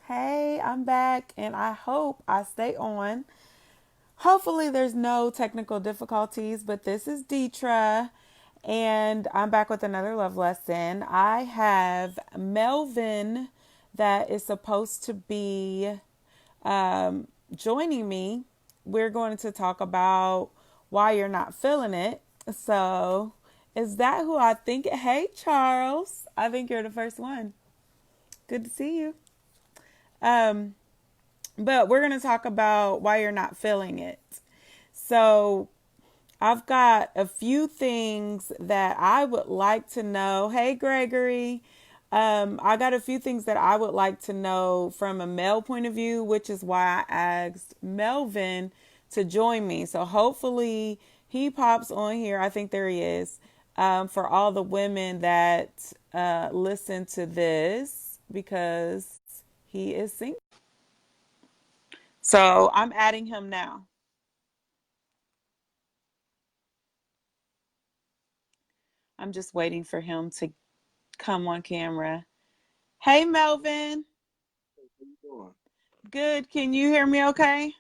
Hey, I'm back and I hope I stay on. Hopefully, there's no technical difficulties, but this is Deetra and I'm back with another love lesson. I have Melvin that is supposed to be joining me. We're going to talk about why you're not feeling it. So, is that who I think? Hey, Charles, I think you're the first one. Good to see you. Um, But we're going to talk about why you're not feeling it. So, I've got a few things that I would like to know. Hey, Gregory. I got a few things that I would like to know from a male point of view, which is why I asked Melvin to join me. So, hopefully, he pops on here. I think there he is. For all the women that listen to this, because he is single. So I'm adding him now. I'm just waiting for him to come on camera. Hey, Melvin. How you doing? Good. Can you hear me okay?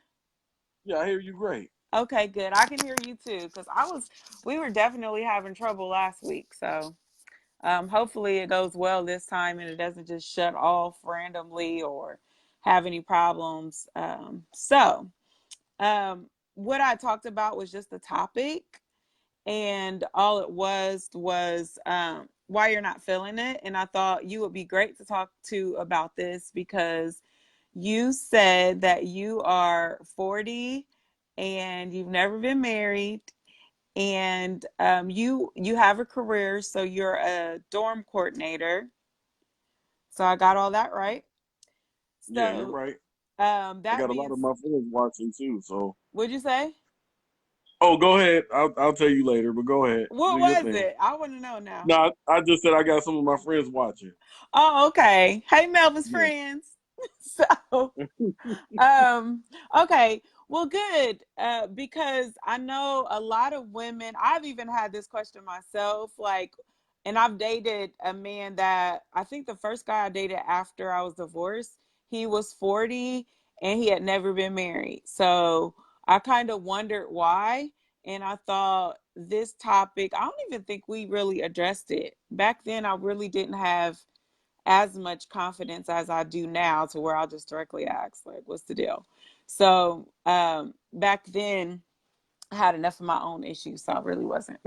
Yeah, I hear you great. Okay, good. I can hear you too because we were definitely having trouble last week. So hopefully it goes well this time and it doesn't just shut off randomly or have any problems. What I talked about was just the topic, and all it was why you're not feeling it. And I thought you would be great to talk to about this because you said that you are 40 and you've never been married, and you have a career, so you're a dorm coordinator. So I got all that right. Yeah, you're So right. I that got a being, lot of my friends watching too. So, what'd you say? oh, go ahead. I'll tell you later, but go ahead. Do What your was thing. it? I want to know now. No, I just said I got some of my friends watching. Oh, okay. Hey, Melvin's Yeah. friends. So Um, okay. Well, good. Because I know a lot of women, I've even had this question myself, like, and I've dated a man that I think the first guy I dated after I was divorced, he was 40 and he had never been married. So I kind of wondered why. And I thought this topic, I don't even think we really addressed it. Back then, I really didn't have as much confidence as I do now to where I'll just directly ask, like, what's the deal? So back then, I had enough of my own issues, so I really wasn't.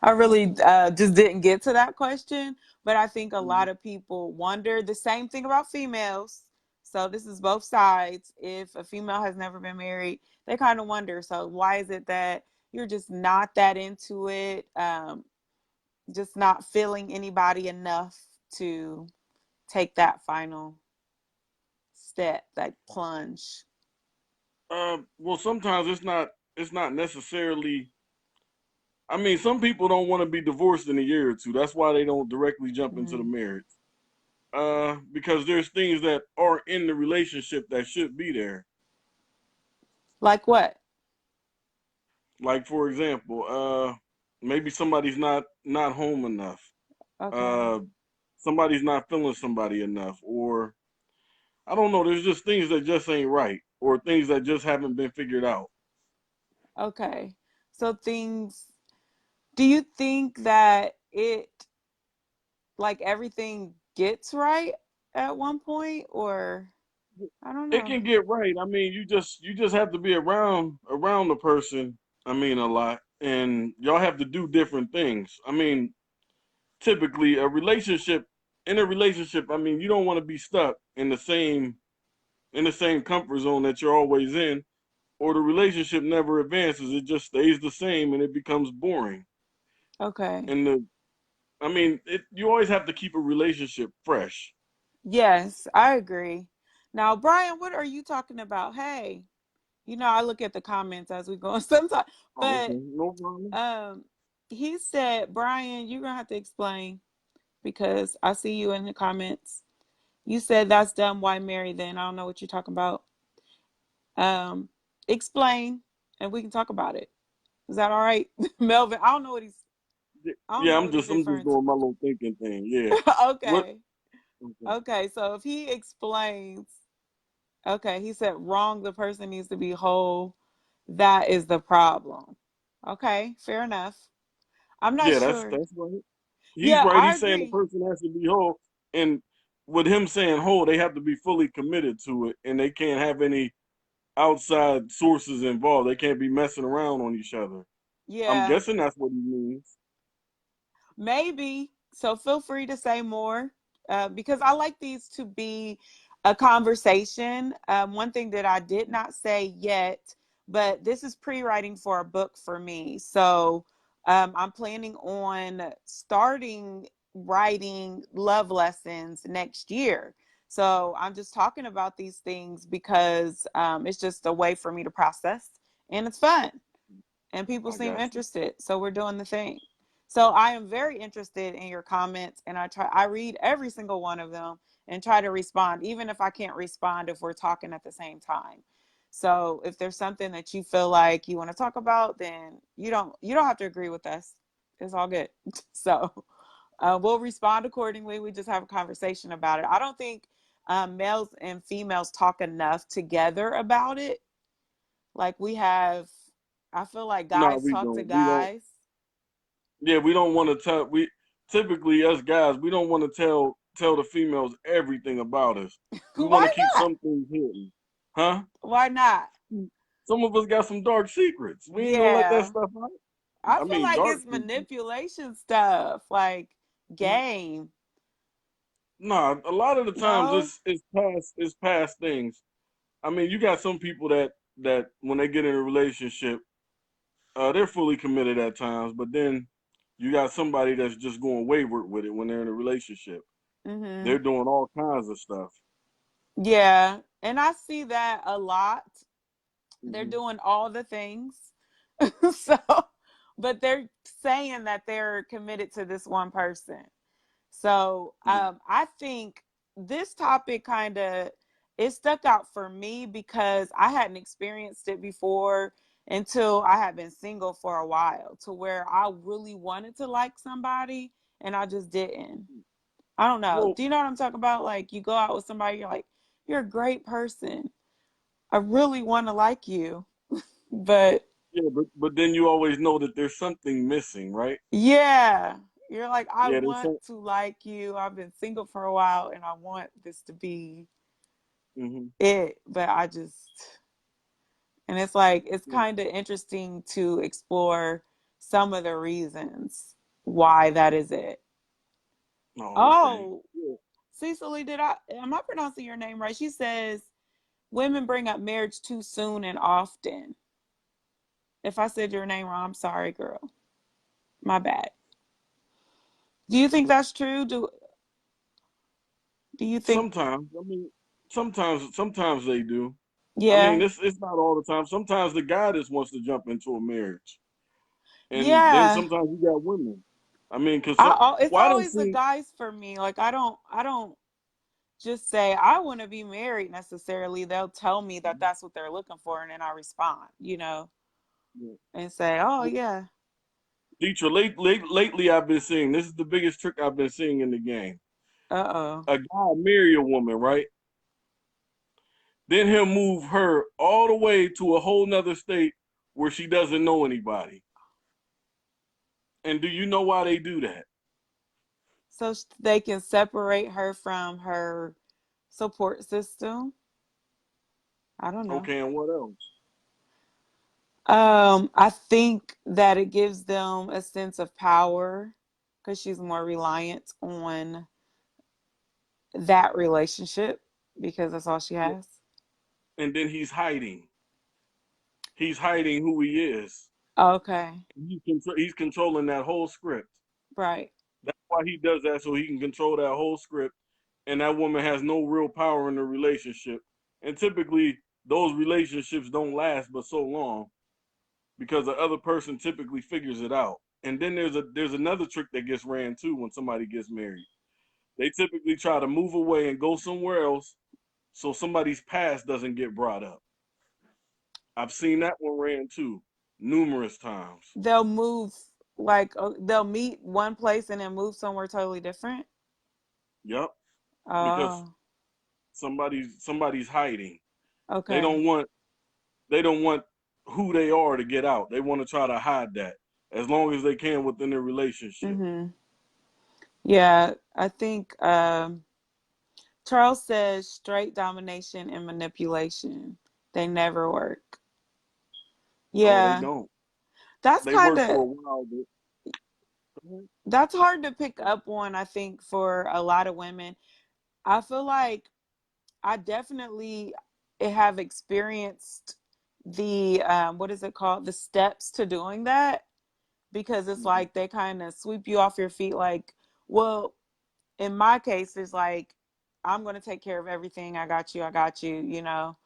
I really just didn't get to that question. But I think a lot Mhm. of people wonder the same thing about females. So this is both sides. If a female has never been married, they kind of wonder. So why is it that you're just not that into it? Just not feeling anybody enough to take that final step, that plunge. Well, sometimes it's not necessarily. I mean, some people don't want to be divorced in a year or two. That's why they don't directly jump into the Mm. marriage. Because there's things that are in the relationship that should be there. Like what? Like for example, maybe somebody's not home enough. Okay. Uh, somebody's not feeling somebody enough, or I don't know. There's just things that just ain't right, or things that just haven't been figured out. Okay. So things, do you think that like everything gets right at one point, or I don't It know. can get right. I mean, you just have to be around the person. I mean, a lot, and y'all have to do different things. I mean, typically in a relationship, I mean, you don't want to be stuck in the same comfort zone that you're always in, or the relationship never advances. It just stays the same and it becomes boring. Okay. And I mean, you always have to keep a relationship fresh. Yes, I agree. Now, Brian, what are you talking about? Hey, I look at the comments as we go sometimes, Oh, but okay, no problem. um, he said, Brian, you're gonna have to explain because I see you in the comments. You said that's dumb. Why marry then? I don't know what you're talking about. Um, Explain, and we can talk about it. Is that all right, Melvin? I don't Yeah, know I'm what he's just I'm just referring to. doing my little thinking thing. Yeah. What Okay. Okay. Okay, so if he explains, okay, he said wrong, the person needs to be whole. That is the problem. Okay, fair enough. I'm not Yeah, sure. that's right. He's Yeah, right. I He's saying the agree. person has to be whole, and with him saying whole, they have to be fully committed to it, and they can't have any outside sources involved. They can't be messing around on each other. I'm Yeah, guessing that's what he means. maybe. So feel free to say more because I like these to be a conversation. One thing that I did not say yet, but this is pre writing for a book for me. So I'm planning on starting writing love lessons next year. So I'm just talking about these things because it's just a way for me to process and it's fun and people I seem got you. interested. So we're doing the thing. So I am very interested in your comments and I read every single one of them and try to respond, even if I can't respond if we're talking at the same time. So if there's something that you feel like you want to talk about, then you don't have to agree with us. It's all good. So we'll respond accordingly. We just have a conversation about it. I don't think males and females talk enough together about it. Like we have, I feel like No, guys we talk to don't. We don't. guys. Yeah, we don't want to tell. We typically us guys, we don't want to tell the females everything about us. We want Why to keep not? some things hidden, huh? Why not? Some of us got some dark secrets. We ain't gonna let that Yeah. stuff out. I I feel mean, like dark it's secrets. manipulation stuff, like game. Nah, a lot of the times No? it's past things. I mean, you got some people that when they get in a relationship, they're fully committed at times, but then you got somebody that's just going wayward with it when they're in a relationship. Mm-hmm. They're doing all kinds of stuff. Yeah. And I see that a lot. They're Hmm. doing all the things. So, but they're saying that they're committed to this one person. So I think this topic kind of it stuck out for me because I hadn't experienced it before until I had been single for a while, to where I really wanted to like somebody and I just didn't. I don't know. Well, Do you know what I'm talking about? Like you go out with somebody, you're like, you're a great person. I really want to like you, but yeah, but then you always know that there's something missing, right? yeah, you're like, I Yeah, there's want some. to like you. I've been single for a while and I want this to be Hmm. it, but I just, and it's like, it's Yeah. kind of interesting to explore some of the reasons why that is it. Oh, okay. Oh, Yeah. Cecily, am I pronouncing your name right? She says, women bring up marriage too soon and often. If I said your name wrong, I'm sorry, girl. My bad. Do you think that's true? Do you think, Sometimes, I mean, sometimes they do. I mean, yeah, it's not all the time. Sometimes the guy just wants to jump into a marriage, and then yeah. sometimes you got women. I mean, cause It's well, I don't always the see. guys for me. Like I don't just say I want to be married necessarily. They'll tell me that that's what they're looking for, and then I respond, and say, "Oh yeah, Deetra, lately I've been seeing this is the biggest trick I've been seeing in the game. uh A guy marry a woman, right? Then he'll move her all the way to a whole nother state where she doesn't know anybody. And do you know why they do that? so they can separate her from her support system." I don't know. Okay, and what else? I think that it gives them a sense of power because she's more reliant on that relationship because that's all she has. And then he's hiding. He's hiding who he is. Okay, He's controlling that whole script. right. That's why he does that, so he can control that whole script. And that woman has no real power in the relationship. And typically, those relationships don't last but so long because the other person typically figures it out. And then there's another trick that gets ran too when somebody gets married. They typically try to move away and go somewhere else so somebody's past doesn't get brought up. I've seen that one ran too, numerous times. They'll move like they'll meet one place and then move somewhere totally different. Yep. because Oh, somebody's hiding. They okay. don't want they don't want who they are to get out. They want to try to hide that as long as they can within their relationship. Mm-hmm. Yeah, I think Charles says straight domination and manipulation. They never work. No, they Yeah, don't. that's They kind work of for a while, but that's hard to pick up on, I think, for a lot of women. I feel like I definitely have experienced the what is it called? The steps to doing that, because it's Mhm. like they kind of sweep you off your feet like, well, in my case it's like I'm going to take care of everything. I got you, you know.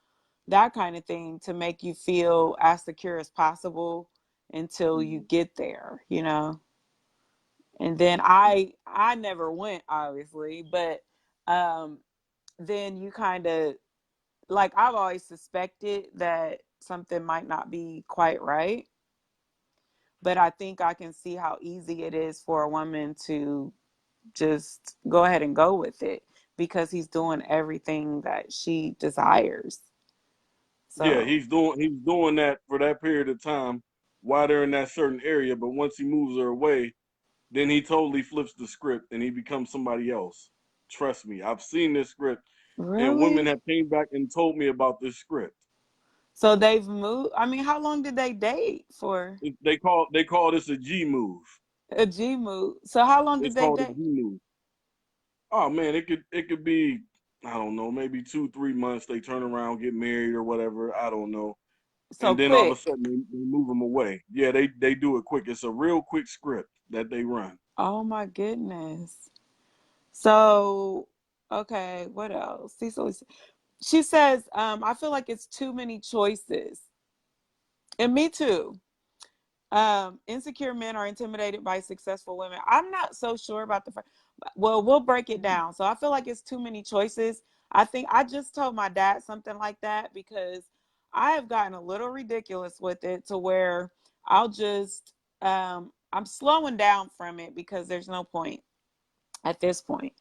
That kind of thing to make you feel as secure as possible until you Mhm. get there, you know. And then I never went, obviously, but um then you kind of like, I've always suspected that something might not be quite right, but I think I can see how easy it is for a woman to just go ahead and go with it because he's doing everything that she desires. Yeah, So, he's doing that for that period of time while they're in that certain area. But once he moves her away, then he totally flips the script and he becomes somebody else. Trust me, I've seen this script, and women really? have came back and told me about this script. So they've moved. I mean, how long did they date for? They call this a G move. A G move. So how long did It's they called a date? G move. Oh man, it could be, I don't know, maybe 2 3 months. They turn around, get married or whatever. I don't know, So and then all of a quick. sudden they move them away. Yeah, they do it quick. It's a real quick script that they run. Oh my goodness. So, okay, what else? Cecily, she says, I feel like it's too many choices. And me too. Insecure men are intimidated by successful women. I'm not so sure about well, we'll break it down. So I feel like it's too many choices. I think I just told my dad something like that because I have gotten a little ridiculous with it to where I'll just I'm slowing down from it because there's no point at this point.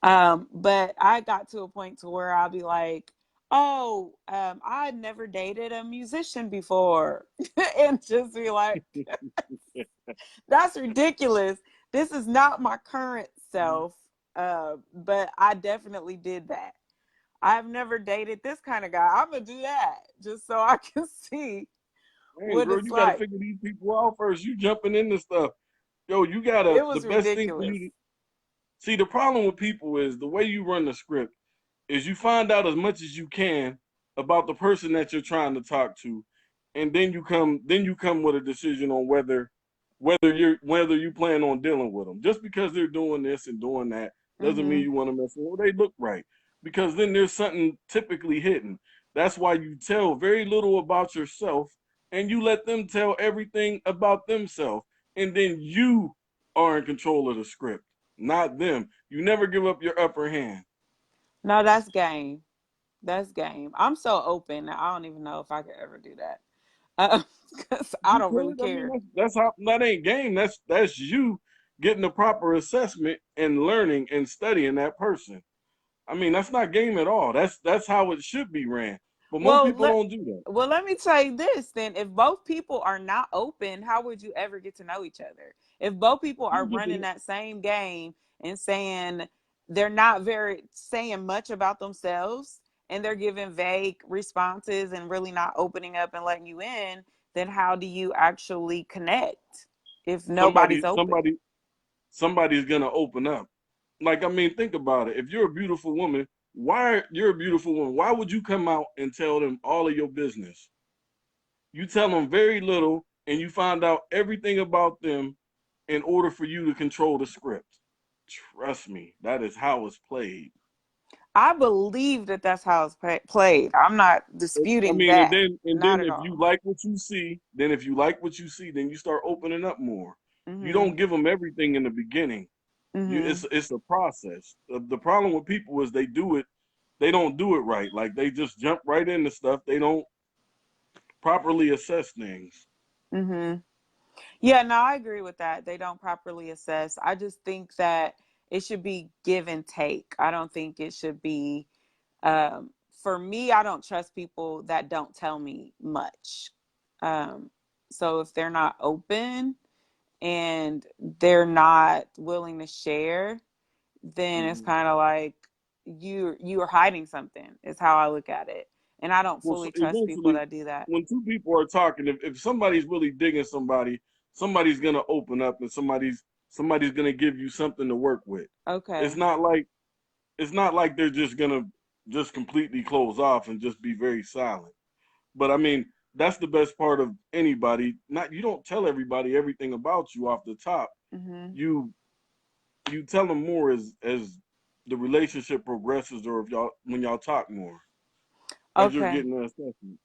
But I got to a point to where I'll be like, oh, I'd never dated a musician before. And just be like, that's ridiculous. This is not my current self. But I definitely did that. I've never dated this kind of guy. I'm gonna do that just so I can see Hey, what bro, it's you got to like. figure these people out first. You jumping into stuff, yo. You gotta. It The was best thing for ridiculous. you to see. The problem with people is the way you run the script is you find out as much as you can about the person that you're trying to talk to, and then you come with a decision on whether you plan on dealing with them. Just because they're doing this and doing that doesn't mean Mm-hmm. you want to mess with them. They look right, because then there's something typically hidden. That's why you tell very little about yourself and you let them tell everything about themselves, and then you are in control of the script, not them. You never give up your upper hand. No, that's game. That's game. I'm so open. I don't even know if I could ever do that. Because I You don't really could. I mean, care. that's how that ain't game. That's you getting a proper assessment and learning and studying that person. I mean, that's not game at all. That's how it should be ran. But most Well, people don't do that. let me tell you this then. If both people are not open, how would you ever get to know each other? If both people are You get running to that same game and saying they're not very saying much about themselves and they're giving vague responses and really not opening up and letting you in, then how do you actually connect if nobody's somebody open? somebody somebody's gonna open up. Like, I mean, think about it. If you're a beautiful woman, why would you come out and tell them all of your business? You tell them very little and you find out everything about them in order for you to control the script. Trust me, that is how it's played. I believe that that's how it's played. I'm not I disputing mean, and that. then and Not then at if you all. like what you see, then you start opening up more. You Mhm. don't give them everything in the beginning. Mhm. It's a process. The problem with people is they don't do it right. Like, they just jump right into stuff. They don't properly assess things. Mhm. Yeah, no, I agree with that. They don't properly assess. I just think that it should be give and take. I don't think it should be, for me, I don't trust people that don't tell me much. Um, so if they're not open and they're not willing to share, then it's Mm-hmm. kind of like you are hiding something. Is how I look at it, and I don't Well, so fully trust people eventually, that do that. when two people are talking, if somebody's really digging somebody, somebody's gonna open up, and somebody's gonna give you something to work with. It's Okay. not like it's not like they're just gonna just completely close off and just be very silent. But I mean, that's the best part of anybody. Not you don't tell everybody everything about you off the top. Mhm. You you tell them more as the relationship progresses, or if y'all when y'all talk more, as you're Okay. getting an assessment.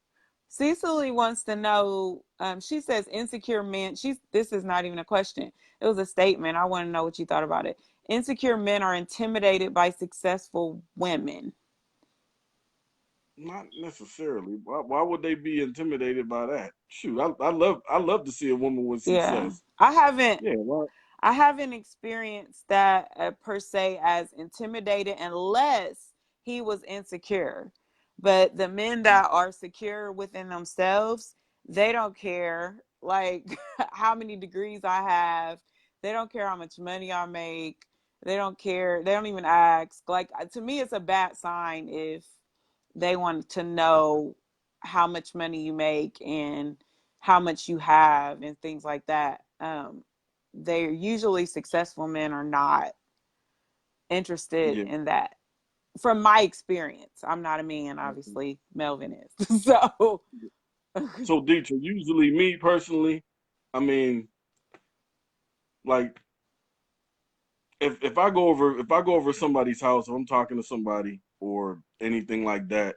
Cecily wants to know. She says insecure men. This is not even a question. It was a statement. I want to know what you thought about it. Insecure men are intimidated by successful women. Not necessarily. Why would they be intimidated by that? Shoot, I love to see a woman with Yeah, success. I haven't. Yeah, well, I haven't experienced that per se as intimidated unless he was insecure. But the men that are secure within themselves, they don't care like how many degrees I have. They don't care how much money I make. They don't care. They don't even ask. Like to me, it's a bad sign if they want to know how much money you make and how much you have and things like that. They're usually successful men are not interested yeah. in that. From my experience, I'm not a man, obviously. Melvin is. So, So, Dietrich, usually me personally, I mean, like if I go over somebody's house, or I'm talking to somebody or anything like that,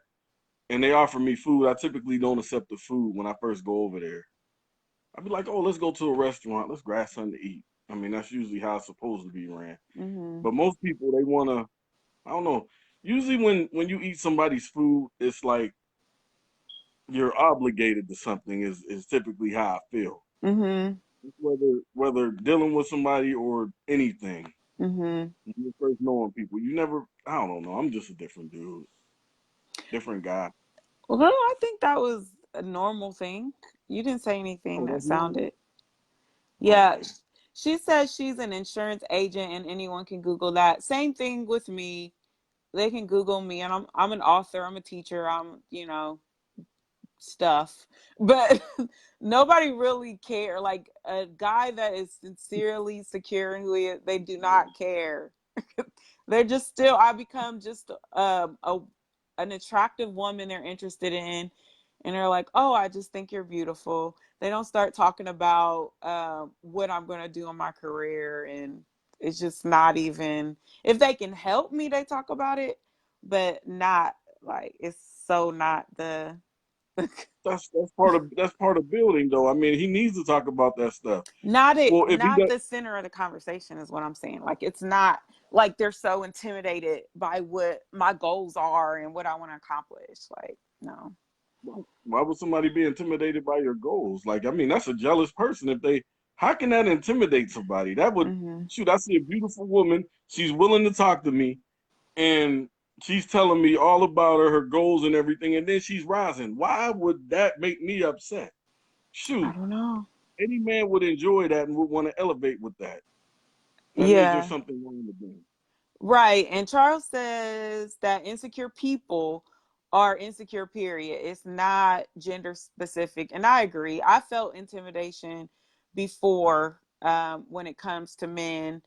and they offer me food, I typically don't accept the food when I first go over there. I'd be like, oh, let's go to a restaurant, let's grab something to eat. I mean, that's usually how it's supposed to be ran. mm-hmm, But most people they wanna, I don't know. Usually when you eat somebody's food, it's like you're obligated to something is typically how I feel. mm-hmm, Whether dealing with somebody or anything. mm-hmm. When you're first knowing people, you never I don't know. I'm just a different dude. Different guy. Well, I think that was a normal thing. You didn't say anything Oh, that that's normal? sounded. Yeah, Okay. she says she's an insurance agent, and anyone can Google that. Same thing with me. They can Google me, and I'm an author. I'm a teacher. I'm stuff, but nobody really care. Like a guy that is sincerely secure in who he is, they do Yeah. not care. They're just still. I become just a an attractive woman they're interested in, and they're like, "Oh, I just think you're beautiful." They don't start talking about what I'm going to do in my career, and it's just not even. If they can help me, they talk about it, but not like it's so not the. That's part of building though. I mean, he needs to talk about that stuff. Not it, Well, if he not does the center of the conversation is what I'm saying. Like it's not like they're so intimidated by what my goals are and what I want to accomplish. Like no. why would somebody be intimidated by your goals? Like, I mean, that's a jealous person. If they, how can that intimidate somebody? That would, Mm-hmm. shoot, I see a beautiful woman. She's willing to talk to me and she's telling me all about her goals and everything. And then she's rising. Why would that make me upset? I Shoot, don't know. any man would enjoy that and would want to elevate with that. That means there's Yeah. something wrong with them. Right. And Charles says that insecure people are insecure, period. It's not gender specific. And I agree. I felt intimidation before when it comes to men.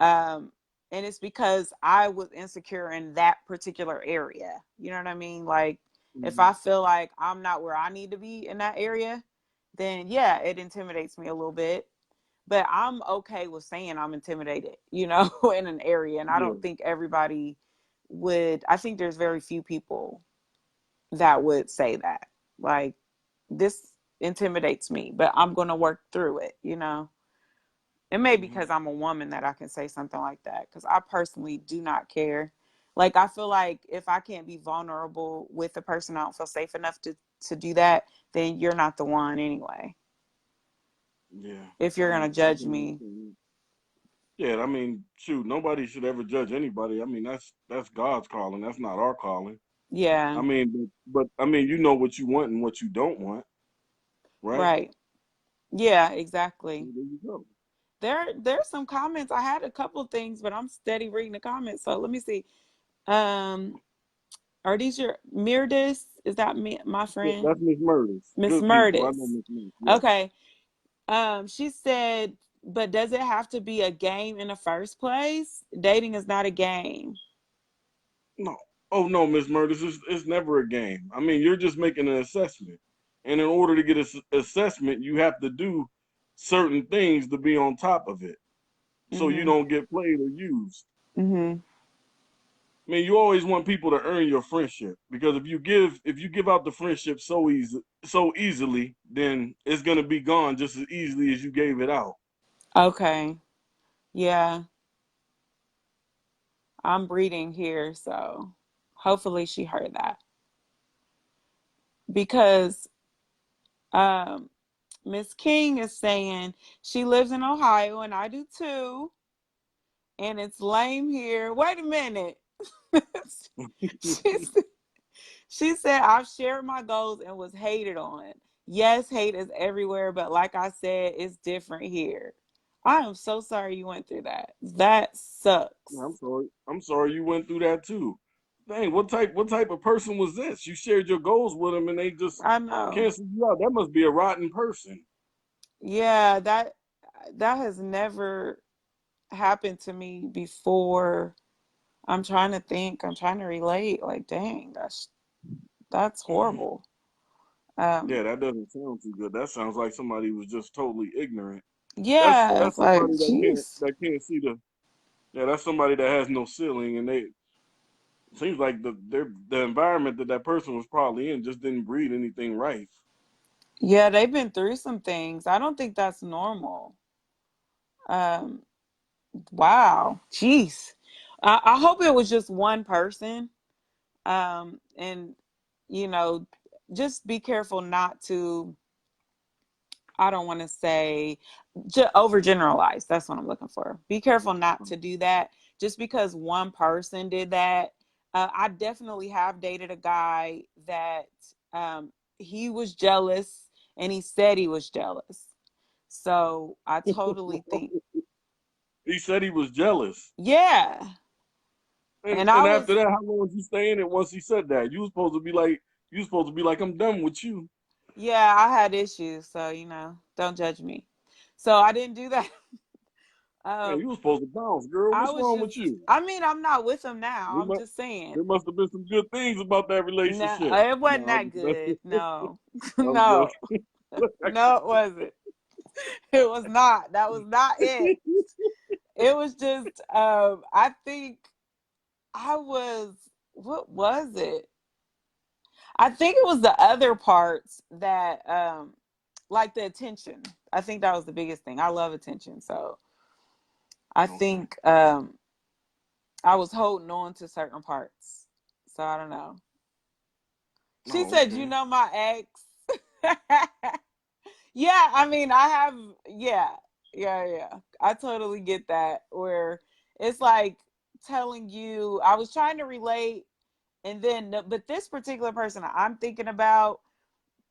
Um, and it's because I was insecure in that particular area. You know what I mean? Like, if Mhm. I feel like I'm not where I need to be in that area, then yeah, it intimidates me a little bit. But I'm okay with saying I'm intimidated, in an area. And I Yeah. don't think everybody would, I think there's very few people that would say that. Like, this intimidates me, but I'm going to work through it. It may be Hmm. because I'm a woman that I can say something like that. Because I personally do not care. Like I feel like if I can't be vulnerable with a person, I don't feel safe enough to do that. Then you're not the one anyway. Yeah. If I you're gonna I judge can me, understand. Yeah, I mean, shoot, nobody should ever judge anybody. I mean, that's God's calling. That's not our calling. Yeah, I mean, but I mean, you know what you want and what you don't want, right? right. Yeah, exactly. Well, there you go. There's some comments. I had a couple things, but I'm steady reading the comments. So let me see. Um, are these your Mirdis? Is that me, my Yeah, friend? that's Miss Murders. Miss Good people. I know Murdis. Miss Murders. Yes. Okay. She said, but does it have to be a game in the first place? Dating is not a game. No. Oh no, Miss Murders. It's never a game. I mean, you're just making an assessment, and in order to get an assessment, you have to do certain things to be on top of it, so you Mm-hmm. don't get played or used. Mm-hmm. I mean, you always want people to earn your friendship because if you give out the friendship so easily, then it's gonna be gone just as easily as you gave it out. Okay. Yeah. I'm reading here, so hopefully she heard that. Because Miss King is saying she lives in Ohio and I do too. And it's lame here. Wait a minute. she, she said, I've shared my goals and was hated on. Yes, hate is everywhere, but like I said, it's different here. I am so sorry you went through that. That sucks. I'm sorry. I'm sorry you went through that too. Dang, what type of person was this? You shared your goals with them and they just I know. canceled you out. That must be a rotten person. Yeah, that has never happened to me before. I'm trying to think. I'm trying to relate. Like, dang, that's horrible. Yeah, Um, that doesn't sound too good. That sounds like somebody was just totally ignorant. That's yeah, that's it's like, somebody that can't jeez. that can't see the yeah, that's somebody that has no ceiling and they seems like the environment that person was probably in just didn't breed anything right. Yeah, they've been through some things. I don't think that's normal. Um, wow, jeez. I hope it was just one person. And you know, just be careful not to. I don't want to say overgeneralize. That's what I'm looking for. Be careful not to do that. Just because one person did that. I definitely have dated a guy that he was jealous and he said he was jealous. So I totally think, He said he was jealous. yeah. And And I and was, after that, how long was you staying it once he said that? You supposed to be like, I'm done with you. yeah, I had issues. So, don't judge me. So I didn't do that. Man, um, you was supposed to bounce, girl. I What's was wrong with just, you? I mean, I'm not with him now. There I'm must just saying. there must have been some good things about that No, relationship. it wasn't No, that good. No, I'm no, joking. no, it wasn't. It was not. That was not it. It was just, I think I was, what was it? I think it was the other parts that, like the attention. I think that was the biggest thing. I love attention. So I Okay. think I was holding on to certain parts. So I don't know. She Oh, said, you okay. know, my ex. Yeah, I mean, I have, yeah, yeah. I totally get that. Where it's like telling you, I was trying to relate, and then, but this particular person I'm thinking about,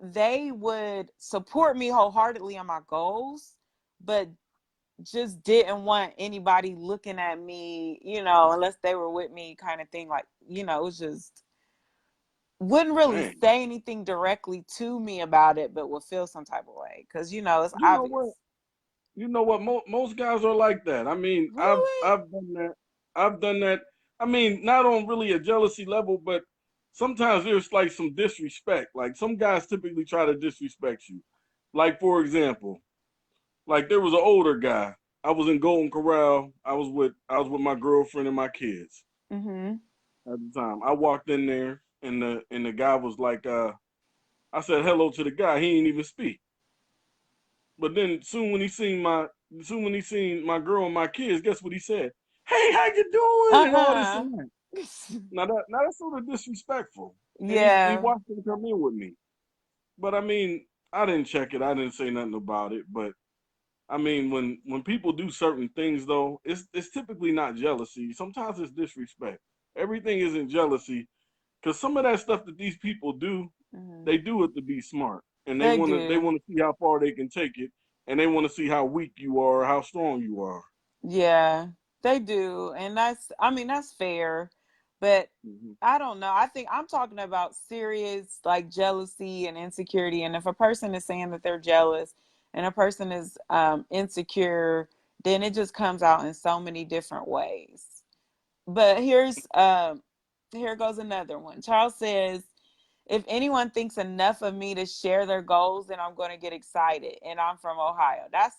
they would support me wholeheartedly on my goals, but just didn't want anybody looking at me, unless they were with me, kind of thing. Like, it was just wouldn't really Dang. say anything directly to me about it, but would feel some type of way because it's You know what? obvious. You know what? Most guys are like that. I mean, I've Really? I've done that. I've done that. I mean, not on really a jealousy level, but sometimes there's like some disrespect. Like some guys typically try to disrespect you. Like for example, like there was an older guy. I was in Golden Corral. I was with my girlfriend and my kids Mm-hmm. at the time. I walked in there and the guy was like, I said hello to the guy. He didn't even speak. But then soon when he seen my girl and my kids, guess what he said? Hey, how you doing? And all this Uh-uh. and that. Now that's sort of disrespectful. And he Yeah. watched him come in with me. But I mean, I didn't check it. I didn't say nothing about it. But I mean, when people do certain things, though, it's typically not jealousy. Sometimes it's disrespect. Everything isn't jealousy, because some of that stuff that these people do, Hmm. they do it to be smart, and They they do. want to see how far they can take it, and they want to see how weak you are, or how strong you are. Yeah, they do. And I mean, that's fair. But Hmm. I don't know. I think I'm talking about serious like jealousy and insecurity. And if a person is saying that they're jealous and a person is insecure, then it just comes out in so many different ways. But here goes another one. Charles says, if anyone thinks enough of me to share their goals, then I'm going to get excited. And I'm from Ohio. That's